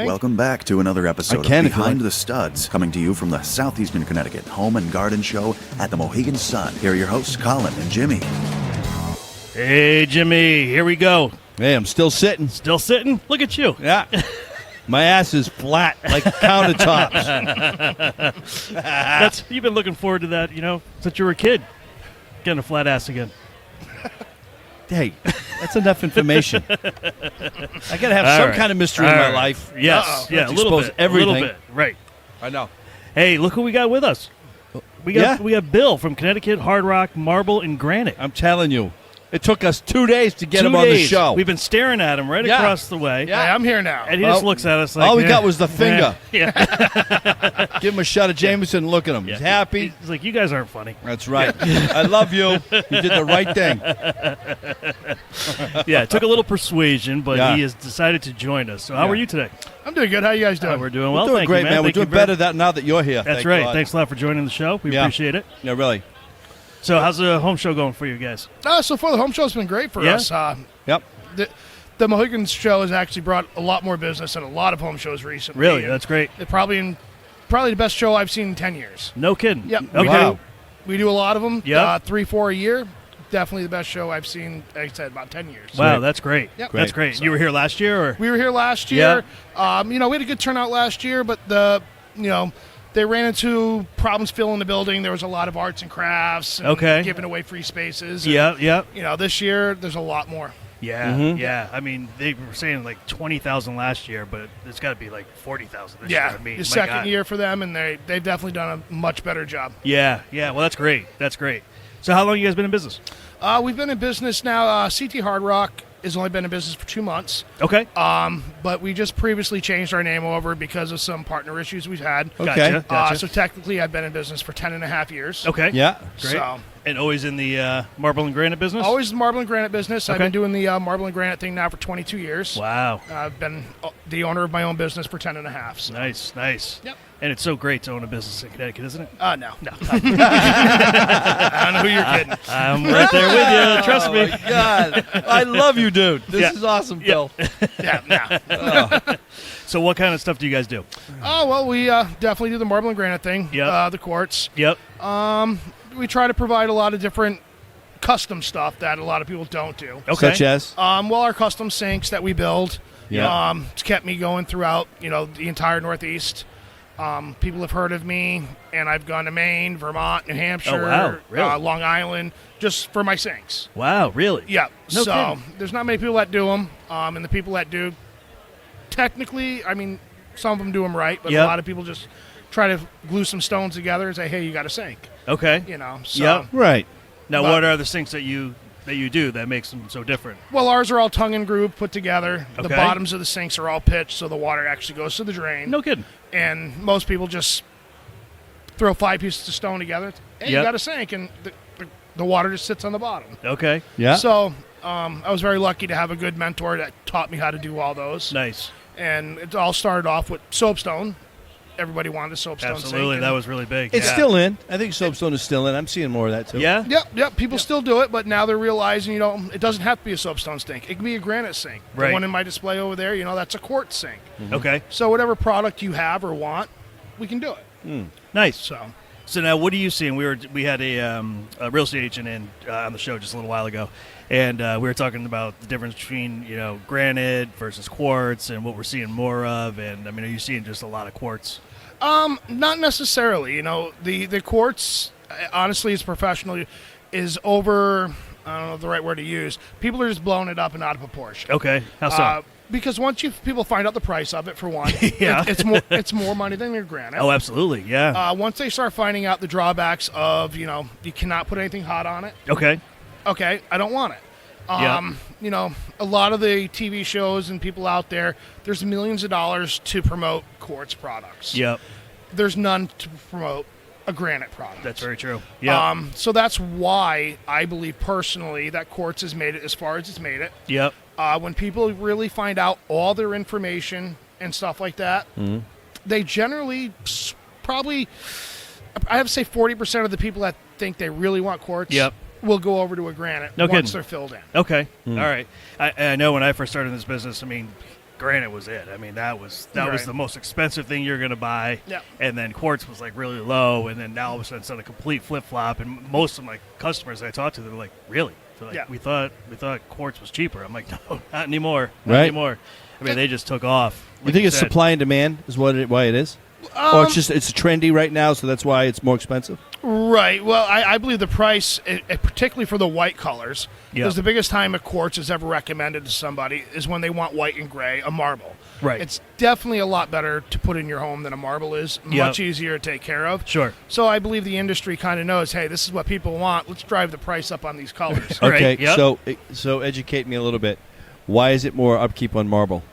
Welcome back to another episode of Behind the Studs, coming to you from the Southeastern Connecticut Home and Garden Show at the Mohegan Sun. Here are your hosts, Colin and Jimmy. Hey, Jimmy, here we go. Hey, I'm still sitting. Still sitting? Look at you. Yeah. My ass is flat like countertops. You've been looking forward to that, since you were a kid. Getting a flat ass again. Hey, that's enough information. I got to have some kind of mystery in my life. Yes, yeah, a little bit. Everything. A little bit, right. I know. Hey, look who we got with us. We got Bill from Connecticut Hardrock Marble and Granite. I'm telling you. It took us 2 days to get him on the show. We've been staring at him across the way. Yeah, I'm here now. And he just looks at us like... All we got was the finger. Yeah. Give him a shot of Jameson and look at him. Yeah. He's happy. He's like, you guys aren't funny. That's right. I love you. You did the right thing. Yeah, it took a little persuasion, but he has decided to join us. So how are you today? I'm doing good. How you guys doing? We're doing well. We're doing Thank great, you, man. We're doing better now that you're here. That's right. God. Thanks a lot for joining the show. We appreciate it. Yeah, really. So how's the home show going for you guys? So far, the home show's been great for us. Yep. The Mohegan show has actually brought a lot more business and a lot of home shows recently. Really? That's great. It's probably the best show I've seen in 10 years. No kidding. Yep. Okay. We do a lot of them. Yep. 3-4 a year. Definitely the best show I've seen, like I said, about 10 years. Wow, that's great. Yep. That's great. So, you were here last year? Or? We were here last year. Yeah. We had a good turnout last year, but they ran into problems filling the building. There was a lot of arts and crafts and giving away free spaces. Yeah. This year, there's a lot more. Yeah, yeah. I mean, they were saying like 20,000 last year, but it's got to be like 40,000 this year. Yeah, I mean, the second year for them, and they've definitely done a much better job. Yeah. Well, that's great. That's great. So how long have you guys been in business? We've been in business now. CT Hardrock has only been in business for 2 months. Okay. But we just previously changed our name over because of some partner issues we've had. Okay. Gotcha. So technically, I've been in business for 10.5 years. Okay. Yeah. Great. So, and always in the marble and granite business? Always the marble and granite business. Okay. I've been doing the marble and granite thing now for 22 years. Wow. I've been the owner of my own business for 10.5. So. Nice. Yep. And it's so great to own a business in Connecticut, isn't it? No. I don't know who you're kidding. I'm right there with you. Trust me. Oh, my God. I love you, dude. This is awesome, Bill. So what kind of stuff do you guys do? We definitely do the marble and granite thing. Yep. The quartz. Yep. We try to provide a lot of different custom stuff that a lot of people don't do. Okay. Such as? Our custom sinks that we build. Yeah. It's kept me going throughout, the entire Northeast. People have heard of me, and I've gone to Maine, Vermont, New Hampshire, Really? Long Island, just for my sinks. Wow, really? Yeah. No kidding. There's not many people that do them, and the people that do, technically, some of them do them right, but a lot of people just try to glue some stones together and say, hey, you got a sink. Okay. Right. Now, what are the sinks that you do that makes them so different? Well, ours are all tongue and groove put together. Okay. The bottoms of the sinks are all pitched, so the water actually goes to the drain. No kidding. And most people just throw 5 pieces of stone together. Hey, you got a sink, and the water just sits on the bottom. Okay. Yeah. So I was very lucky to have a good mentor that taught me how to do all those. Nice. And it all started off with soapstone. Everybody wanted a soapstone sink. Absolutely, that was really big. It's still in. I think soapstone is still in. I'm seeing more of that, too. Yeah? Yep. People still do it, but now they're realizing, it doesn't have to be a soapstone sink. It can be a granite sink. Right. The one in my display over there, that's a quartz sink. Mm-hmm. Okay. So whatever product you have or want, we can do it. Nice. So now, what are you seeing? We had a real estate agent in on the show just a little while ago, and we were talking about the difference between granite versus quartz and what we're seeing more of. And are you seeing just a lot of quartz? Not necessarily. The quartz, honestly, as professional, is over. I don't know the right word to use. People are just blowing it up and out of proportion. Okay. How so? Because once people find out the price of it, for one, Yeah. it's more money than your granite. Oh, absolutely. Yeah. Once they start finding out the drawbacks of, you cannot put anything hot on it. Okay. Okay, I don't want it. A lot of the TV shows and people out there, there's millions of dollars to promote quartz products. Yep. There's none to promote a granite product. That's very true. Yeah. So that's why I believe personally that quartz has made it as far as it's made it. Yep. When people really find out all their information and stuff like that, they generally probably, I have to say 40% of the people that think they really want quartz will go over to a granite once they're filled in. Okay. All right. I know when I first started in this business, granite was it. I mean, that was Right. the most expensive thing you're going to buy. Yeah. And then quartz was like really low, and then now all of a sudden it's on a complete flip flop. And most of my customers I talked to, they're like, really? They're like, Yeah. we thought quartz was cheaper. I'm like, no, not anymore. Not Right. anymore. I mean, they just took off. You Like think it's said. supply and demand is why it is? Or it's trendy right now, so that's why it's more expensive? Right. Well, I believe the price, particularly for the white colors, Yeah. because the biggest time a quartz is ever recommended to somebody is when they want white and gray, a marble. Right. It's definitely a lot better to put in your home than a marble is. Yep. Much easier to take care of. Sure. So I believe the industry kind of knows, hey, this is what people want. Let's drive the price up on these colors. Right, Okay, yep. so educate me a little bit. Why is it more upkeep on marble?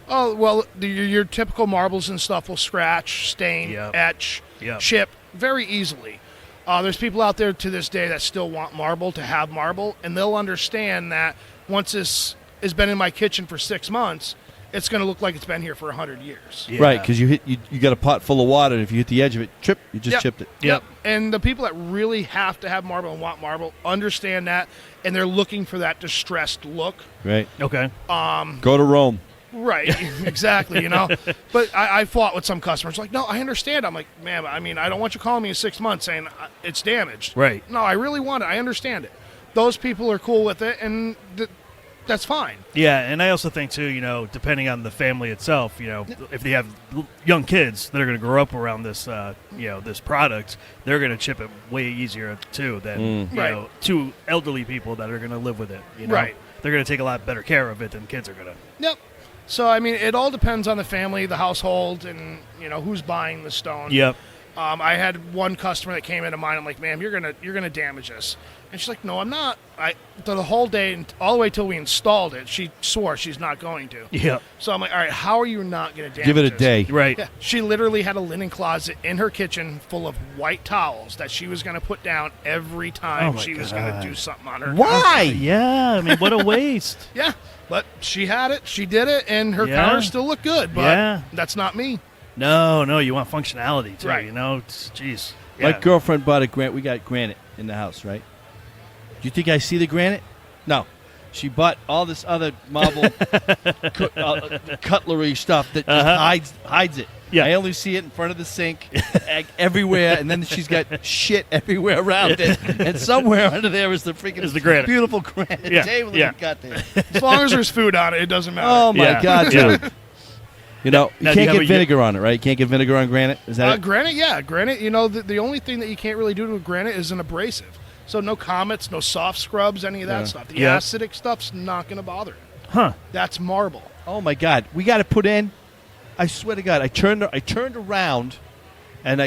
Oh, well, your typical marbles and stuff will scratch, stain, Yep. etch, Yep. chip very easily. There's people out there to this day that still want marble to have marble, and they'll understand that once this has been in my kitchen for 6 months, it's going to look like it's been here for 100 years. Yeah. Right, because you got a pot full of water, and if you hit the edge of it, you just Yep. chipped it. Yep. And the people that really have to have marble and want marble understand that, and they're looking for that distressed look. Right. Okay. Go to Rome. Right, exactly, you know. But I fought with some customers like, no, I understand. I'm like, ma'am, I mean, I don't want you calling me in 6 months saying it's damaged. Right. No, I really want it. I understand it. Those people are cool with it, and that's fine. Yeah, and I also think too, depending on the family itself, if they have young kids that are going to grow up around this, this product, they're going to chip it way easier too than Right. two elderly people that are going to live with it. Right. They're going to take a lot better care of it than kids are going to. Yep. So, I mean, it all depends on the family, the household, and, who's buying the stone. Yep. I had one customer that came into mind. I'm like, ma'am, you're gonna damage this. And she's like, no, I'm not. The whole day, and all the way till we installed it, she swore she's not going to. Yep. So I'm like, all right, how are you not going to damage Give it a this? day. Right. Yeah, she literally had a linen closet in her kitchen full of white towels that she was going to put down every time my she was going God. to do something on her. Why? Yeah, I mean, what a waste. Yeah, but she had it, she did it, and her Yeah. counter still looked good. But Yeah. that's not me. No, you want functionality too. Right. Jeez. My Yeah. girlfriend bought a granite. We got granite in the house, right? Do you think I see the granite? No. She bought all this other marble cutlery stuff that just hides it. Yeah. I only see it in front of the sink, everywhere, and then she's got shit everywhere around it. And somewhere under there is the freaking Is the granite. beautiful granite Yeah, table that yeah. we got there. As long as there's food on it, it doesn't matter. Oh, my Yeah. God, Yeah. dude. You know, Now, you do you can't have get a- vinegar on it, right? You can't get vinegar on granite? Is that it? Granite, yeah. Granite, the only thing that you can't really do to granite is an abrasive. So no comets, no soft scrubs, any of that stuff. The Yeah. acidic stuff's not going to bother it. Huh. That's marble. Oh my God, we got to put in. I swear to God, I turned around, and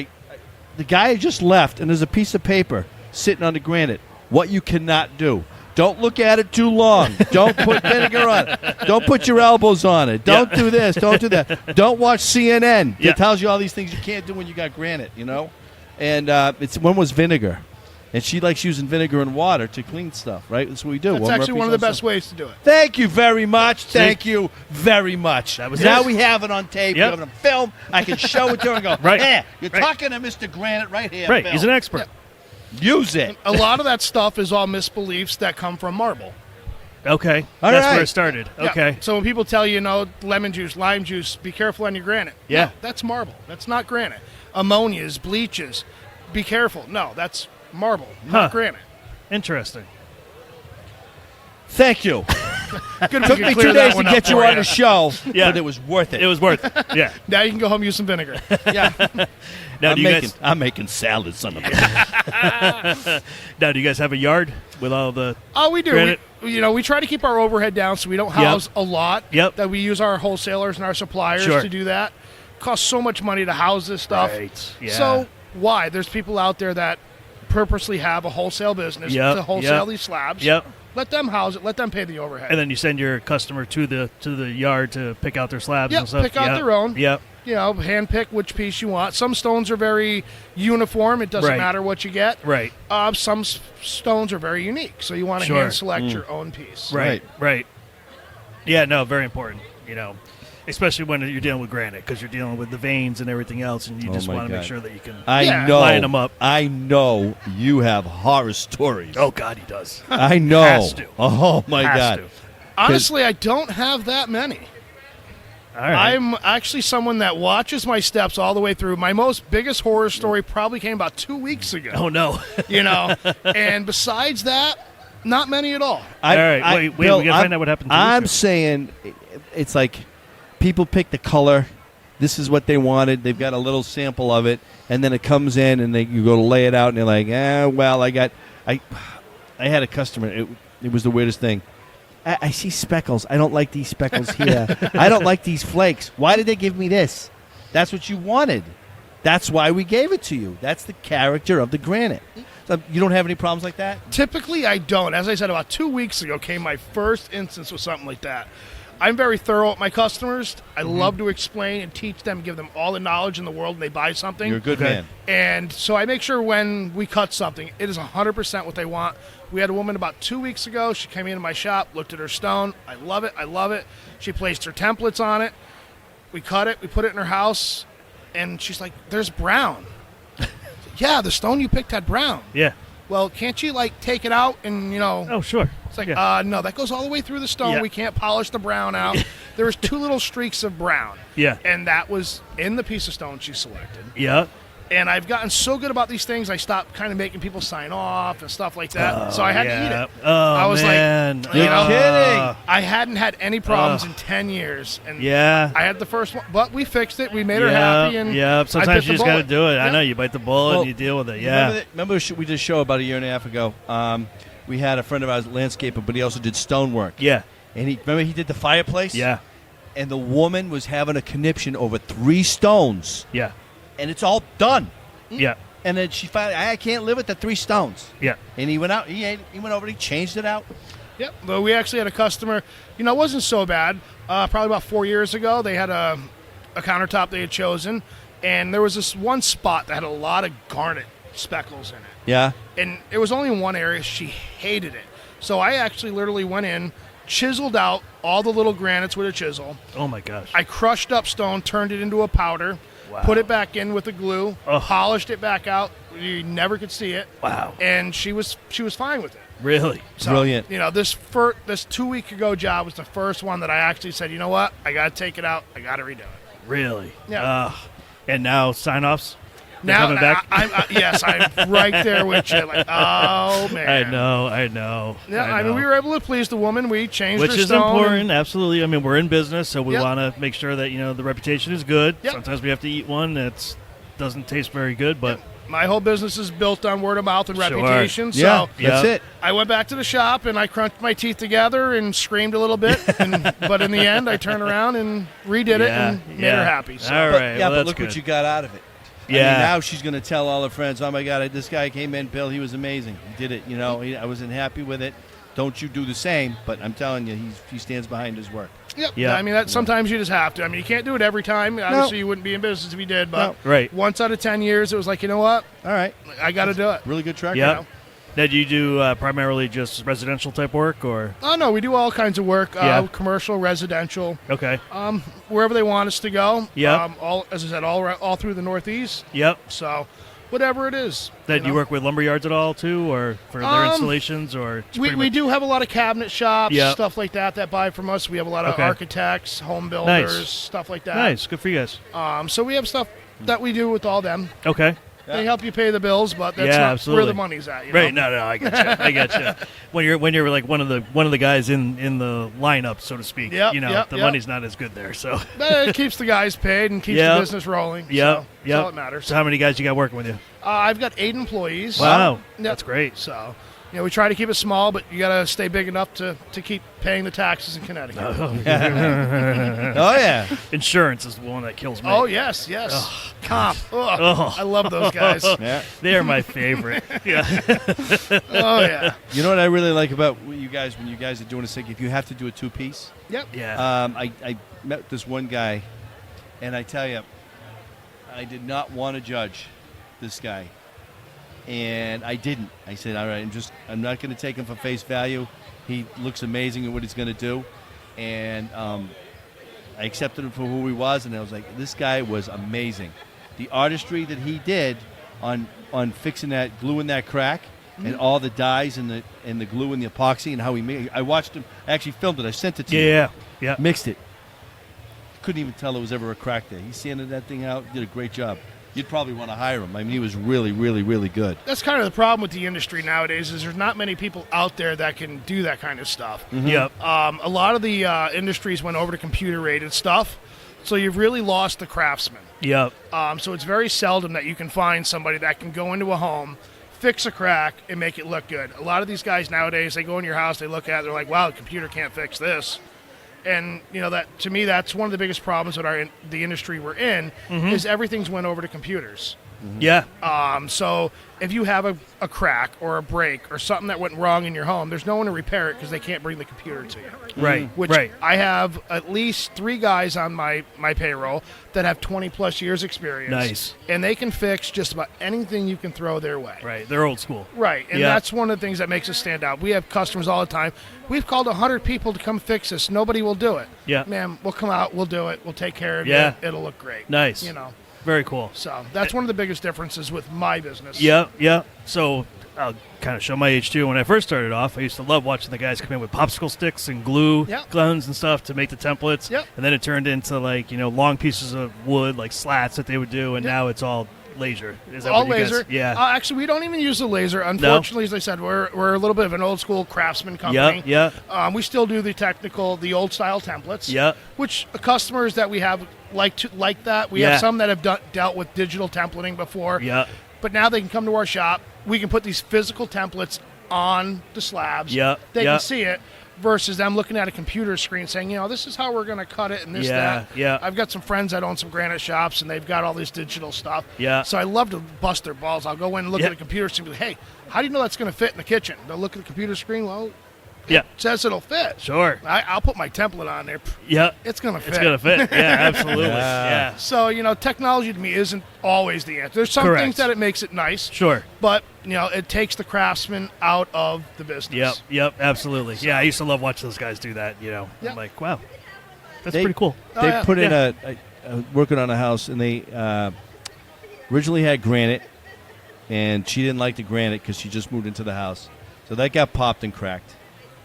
the guy had just left, and there's a piece of paper sitting on the granite. What you cannot do. Don't look at it too long. Don't put vinegar on it. Don't put your elbows on it. Don't do this. Don't do that. Don't watch CNN. Yeah. It tells you all these things you can't do when you got granite, And one was vinegar. And she likes using vinegar and water to clean stuff, right? That's what we do. That's actually one of the best ways to do it. Thank you very much. Thank you very much. That was now it. we have it on tape. Yep. We have it on film. I can show it to her and go, Right. yeah, you're Right. talking to Mr. Granite right here. Right. Phil. He's an expert. Use it. A lot of that stuff is all misbeliefs that come from marble. Okay. All That's right. where it started. Yeah. Okay. So when people tell you, lemon juice, lime juice, be careful on your granite. Yeah. No, that's marble. That's not granite. Ammonias, bleaches, be careful. No, that's marble, not granite. Interesting. Thank you. Good Took me 2 days to get you on the show, Yeah. but it was worth it. It was worth it. Yeah. Now you can go home and use some vinegar. yeah. Now, do you guys? I'm making salad, son of a Now, do you guys have a yard with all the? Oh, we do. Granite. We try to keep our overhead down so we don't house a lot. Yep. That we use our wholesalers and our suppliers Sure. to do that. Costs so much money to house this stuff. Right. Yeah. So why? There's people out there that purposely have a wholesale business Yep, to wholesale yep. these slabs. Yep. Let them house it. Let them pay the overhead. And then you send your customer to the yard to pick out their slabs Yep, and stuff. pick out their own. Yep. Hand pick which piece you want. Some stones are very uniform. It doesn't Right. matter what you get. Right. Some stones are very unique. So you want to Sure. hand select your own piece. Right. Right. Yeah. No. Very important. Especially when you're dealing with granite, because you're dealing with the veins and everything else, and you Oh just my want to make God. sure that you can. Yeah. Line 'em up. I know you have horror stories. Oh God, he does. I know. Has to. Oh my Has God. to. Honestly, I don't have that many. All right. I'm actually someone that watches my steps all the way through. My biggest horror story probably came about 2 weeks ago. Oh, no. And besides that, not many at all. All right. Wait, Bill, we got to find out what happened to I'm saying it's like people pick the color. This is what they wanted. They've got a little sample of it, and then it comes in, and you go to lay it out, and they're like, well, I had a customer. It was the weirdest thing. I see speckles. I don't like these speckles here. I don't like these flakes. Why did they give me this? That's what you wanted. That's why we gave it to you. That's the character of the granite. So you don't have any problems like that? Typically, I don't. As I said, about 2 weeks ago came my first instance with something like that. I'm very thorough with my customers. I love to explain and teach them, give them all the knowledge in the world when they buy something. You're a good man. And so I make sure when we cut something, it is 100% what they want. We had a woman about 2 weeks ago. She came into my shop, looked at her stone. I love it. I love it. She placed her templates on it. We cut it. We put it in her house. And she's like, there's brown. Yeah, the stone you picked had brown. Yeah. Well, can't you, take it out and, Oh, sure. It's like, no, that goes all the way through the stone. Yeah. We can't polish the brown out. There was 2 little streaks of brown. Yeah. And that was in the piece of stone she selected. Yeah. And I've gotten so good about these things, I stopped kind of making people sign off and stuff like that. So I had to eat it. Oh, I was man. like, You're kidding. I hadn't had any problems in 10 years. And Yeah. I had the first one, but we fixed it. We made her happy. And I Sometimes bit you the just got to bullet. do it. I Yeah. know. You bite the bullet Well, and you deal with it. Yeah. Remember we did a show about a year and a half ago. We had a friend of ours, landscaper, but he also did stonework. Yeah. And remember he did the fireplace? Yeah. And the woman was having a conniption over 3 stones, Yeah. and it's all done. Yeah. And then she finally, I can't live with the 3 stones. Yeah. And he went out, he went over, and he changed it out. Yep. But we actually had a customer, it wasn't so bad. Probably about 4 years ago, they had a countertop they had chosen, and there was this one spot that had a lot of garnet speckles in it. Yeah. And it was only in one area. She hated it. So I actually literally went in, chiseled out all the little granites with a chisel. Oh, my gosh. I crushed up stone, turned it into a powder, Wow. put it back in with the glue, Ugh. polished it back out. You never could see it. Wow. And she was fine with it. Really? So, Brilliant. This 2 week ago job was the first one that I actually said, you know what? I got to take it out. I got to redo it. Really? Yeah. And now sign-offs? They're Now, coming back? yes, I'm right there with you. Like, oh, man. I know. Yeah, I mean, we were able to please the woman. We changed Which her is stone. important, absolutely. I mean, we're in business, so we Yep. want to make sure that, the reputation is good. Yep. Sometimes we have to eat one that doesn't taste very good, but My whole business is built on word of mouth and Sure. reputation. So Yeah, that's it. I went back to the shop and I crunched my teeth together and screamed a little bit. But in the end, I turned around and redid it and made her happy. So. All But, right. yeah, well, but that's look good. what you got out of it. I Yeah. mean, now she's going to tell all her friends, oh, my God, this guy came in, Bill, he was amazing. He did it, I wasn't happy with it. Don't you do the same, but I'm telling you, he stands behind his work. Yep. Yeah. I mean, sometimes you just have to. I mean, you can't do it every time. Obviously, you wouldn't be in business if you did. But Right. once out of 10 years, it was like, you know what? All right. I got to do it. Really good track Yeah. record. Now, do you do primarily just residential type work, or? Oh, no, we do all kinds of work, Yeah. commercial, residential, Okay. wherever they want us to go. Yeah. All, as I said, all through the Northeast. Yep. So whatever it is. That you know. work with lumber yards at all, too, or for their installations, or? it's We pretty much- do have a lot of cabinet shops, Yeah. stuff like that buy from us. We have a lot of Okay. architects, home builders, Nice. stuff like that. Nice. Good for you guys. So we have stuff that we do with all them. Okay. They help you pay the bills, but that's Yeah, not absolutely. where the money's at. Right. No, I get you. When you're like one of the guys in the lineup, so to speak. Yep, the yep. money's not as good there. So. But it keeps the guys paid and keeps Yep. the business rolling. Yep. So Yep. that's all that matters. So how many guys you got working with you? I've got 8 employees. Wow. Yep. That's great. So, we try to keep it small, but you got to stay big enough to keep paying the taxes in Connecticut. Oh, yeah. Insurance is the one that kills me. Oh, yes. Comp. Ugh. Oh. I love those guys. Yeah. They're my favorite. Yeah. Oh, yeah. You know what I really like about you guys when you guys are doing this thing? If you have to do a 2-piece, Yep. Yeah. I met this one guy, and I tell you, I did not want to judge this guy, and I didn't. I said, all right, I'm not going to take him for face value. He looks amazing at what he's going to do, and I accepted him for who he was, and I was like, this guy was amazing. The artistry that he did on fixing that, gluing that crack, and all the dyes and the glue and the epoxy and how he made. I watched him. I actually filmed it. I sent it to you. Yeah. Mixed it. couldn't even tell there was ever a crack there. He sanded that thing out, did a great job. You'd probably want to hire him. I mean, he was really, really, really good. That's kind of the problem with the industry nowadays is there's not many people out there that can do that kind of stuff. Yep. A lot of the industries went over to computer-rated stuff, so you've really lost the craftsman. Yep. So it's very seldom that you can find somebody that can go into a home, fix a crack, and make it look good. A lot of these guys nowadays, they go in your house, they look at it, they're like, wow, the computer can't fix this. And, that to me, that's one of the biggest problems with the industry we're in is everything's went over to computers. Yeah. So if you have a crack or a break or something that went wrong in your home, there's no one to repair it because they can't bring the computer to you. Right. Which right. I have at least 3 guys on my payroll that have 20-plus years experience. Nice. And they can fix just about anything you can throw their way. Right. They're old school. Right. And Yeah. that's one of the things that makes us stand out. We have customers all the time. We've called 100 people to come fix this. Nobody will do it. Yeah. Man, we'll come out. We'll do it. We'll take care of Yeah. it. It'll look great. Nice. Very cool. So that's one of the biggest differences with my business. Yeah. So I'll kind of show my age too. When I first started off, I used to love watching the guys come in with popsicle sticks and glue guns and stuff to make the templates. Yep. And then it turned into long pieces of wood, like slats that they would do, and now it's all laser. Is that All what you laser. guys? Yeah. Actually, we don't even use the laser. Unfortunately, as I said, we're a little bit of an old school craftsman company. Yeah. We still do the old style templates. Yeah. Which customers that we have like that. We have some that have dealt with digital templating before. Yeah. But now they can come to our shop. We can put these physical templates on the slabs. Yeah. They can see it. Versus them looking at a computer screen saying, this is how we're going to cut it and this, that. Yeah. I've got some friends that own some granite shops, and they've got all this digital stuff. Yeah. So I love to bust their balls. I'll go in and look at the computer screen and be like, hey, how do you know that's going to fit in the kitchen? They'll look at the computer screen. Well, it says it'll fit. Sure. I'll put my template on there. Yeah. It's going to fit. It's going to fit. Yeah, absolutely. Yeah. So, technology to me isn't always the answer. There's some things that it makes it nice. Sure. But, it takes the craftsman out of the business. Yep, absolutely. So, I used to love watching those guys do that, I'm like, wow, that's pretty cool. They put in a working on a house, and they originally had granite, and she didn't like the granite because she just moved into the house. So that got popped and cracked.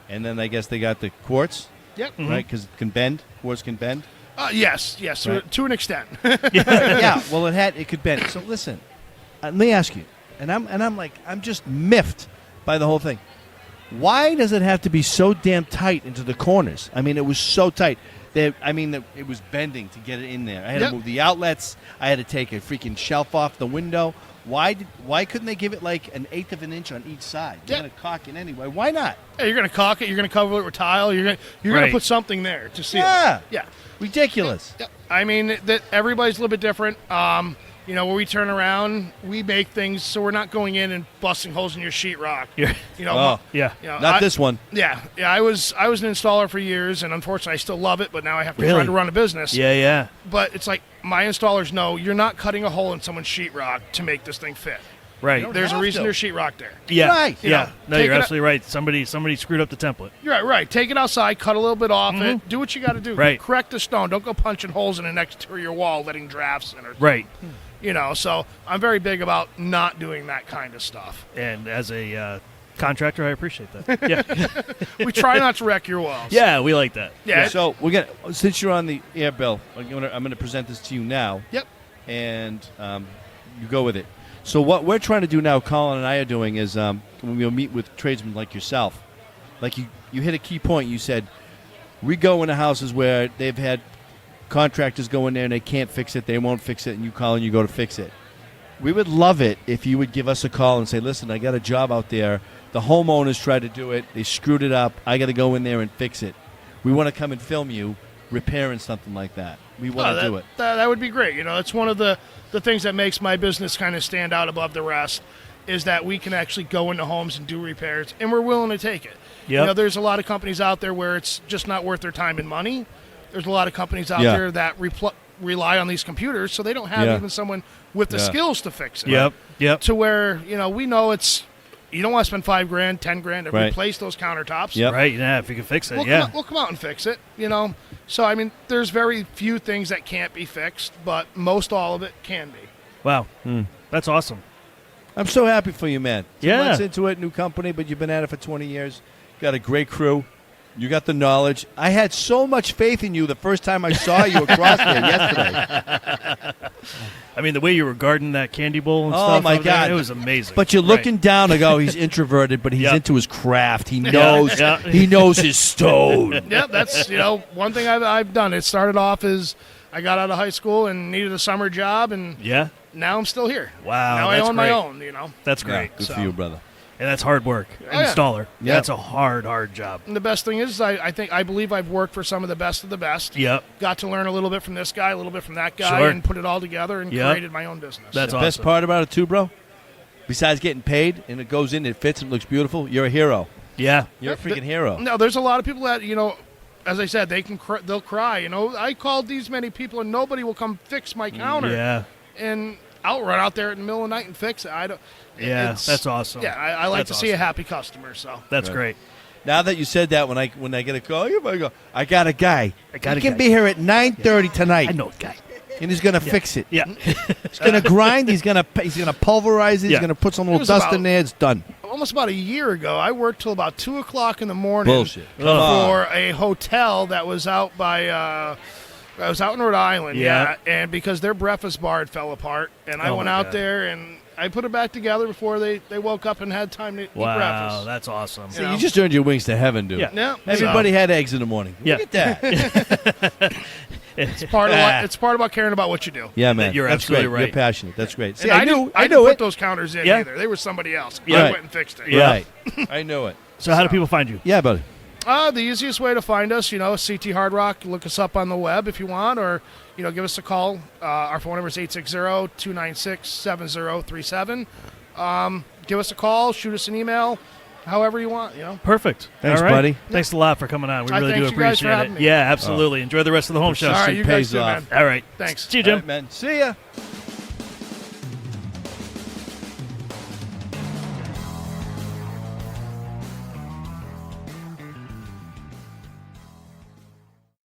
And then I guess they got the quartz, Yep. right, because it can bend. Quartz can bend. Yes, Right. to an extent. Yeah, well, it could bend. So listen, let me ask you, and I'm just miffed by the whole thing. Why does it have to be so damn tight into the corners? I mean, it was so tight. It was bending to get it in there. I had to move the outlets. I had to take a freaking shelf off the window. Why couldn't they give it like an eighth of an inch on each side? You're going to caulk it anyway. Why not? Hey, you're going to caulk it. You're going to cover it with tile. You're going to put something there to seal it. Yeah. Ridiculous. Yeah. I mean, that everybody's a little bit different. Where we turn around, we make things so we're not going in and busting holes in your sheetrock. Yeah. This one. Yeah. I was an installer for years, and unfortunately, I still love it. But now I have to try to run a business. Yeah. But it's like my installers know you're not cutting a hole in someone's sheetrock to make this thing fit. Right. There's a reason there's sheetrock there. Yeah. Right. Yeah. No, you're absolutely right. Somebody screwed up the template. You're right. Take it outside, cut a little bit off it, do what you got to do. Right. Correct the stone. Don't go punching holes in an exterior wall, letting drafts in. Right. So I'm very big about not doing that kind of stuff. And as a contractor, I appreciate that. Yeah. We try not to wreck your walls. Yeah, we like that. Yeah. So since you're on the air, Bill, I'm gonna present this to you now. Yep. And you go with it. So what we're trying to do now, Colin and I are doing, is when we'll meet with tradesmen like yourself, like you hit a key point. You said we go into houses where they've had contractors go in there and they can't fix it, they won't fix it, and you call and you go to fix it. We would love it if you would give us a call and say, listen, I got a job out there. The homeowners tried to do it. They screwed it up. I got to go in there and fix it. We want to come and film you repairing something like that. We want to do it. That would be great. It's one of the things that makes my business kind of stand out above the rest is that we can actually go into homes and do repairs, and we're willing to take it. Yep. There's a lot of companies out there where it's just not worth their time and money. There's a lot of companies out there that rely on these computers, so they don't have even someone with the skills to fix it. Yep. To where, we know it's, you don't want to spend $5,000, $10,000 to replace those countertops. Yep. Right, yeah, if you can fix it, We'll come out and fix it, So, I mean, there's very few things that can't be fixed, but most all of it can be. Wow. That's awesome. I'm so happy for you, man. 2 Yeah. months into it, new company, but you've been at it for 20 years. Got a great crew. You got the knowledge. I had so much faith in you the first time I saw you across there yesterday. I mean, the way you were guarding that candy bowl and Oh, stuff. my over there, God. it was amazing. But you're Right. looking down and go, he's introverted, but he's Yep. into his craft. He knows. Yeah. He knows his stone. Yeah, that's one thing I've done. It started off as I got out of high school and needed a summer job, and Yeah, now I'm still here. Wow, Now I that's own my great. own. that's great. Good So- for you, brother. And that's hard work. Oh, yeah. Installer. Yeah. That's a hard job. And the best thing is, I believe I've worked for some of the best. Yep. Got to learn a little bit from this guy, a little bit from that guy, Sure. and put it all together and Yep. created my own business. That's The awesome. best part about it, too, bro, besides getting paid and it goes in, it fits, and it looks beautiful, you're a hero. Yeah. You're a freaking hero. No, there's a lot of people that as I said, they'll cry. I called these many people and nobody will come fix my counter. Yeah. And I'll run out there in the middle of the night and fix it. Yeah, it's- that's awesome. Yeah, I like That's to see a awesome. happy customer. So That's Right. great. Now that you said that, when I get a call, I go, I got a guy. I got he a can guy. be here at 9:30 tonight. I know a guy. And he's gonna fix it. Yeah. He's gonna grind. He's gonna pulverize it. Yeah. He's gonna put some little was dust about- in there. It's done. almost about a year ago, I worked till about 2:00 in the morning Bullshit. Come on. for a hotel that was out by. I was out in Rhode Island, Yeah. and because their breakfast bar had fell apart, and I Oh, went my out God. there and I put it back together before they woke up and had time to eat Wow, breakfast. that's awesome. See, you just earned your wings to heaven, dude. Yeah. Yeah, Everybody had eggs in the morning. Yeah. Look at that. it's part of it's part about caring about what you do. Yeah, man. You're That's absolutely great. right. You're passionate. That's great. See, And I knew didn't it. put those counters in Yeah. either. They were somebody else. Yeah. I Right. went and fixed it. Yeah. Right. I knew it. So how do people find you? Yeah, buddy. The easiest way to find us, CT Hardrock, look us up on the web if you want, or, give us a call. Our phone number is 860-296-7037. Give us a call, shoot us an email, however you want, Perfect. Thanks, All right. buddy. Thanks a lot for coming on. We I really do thanks you guys for appreciate having it. me. Yeah, absolutely. Enjoy the rest of the home show. All right, you guys pays too, off. man. All right. Thanks. See you, Jim. All right, man. See ya.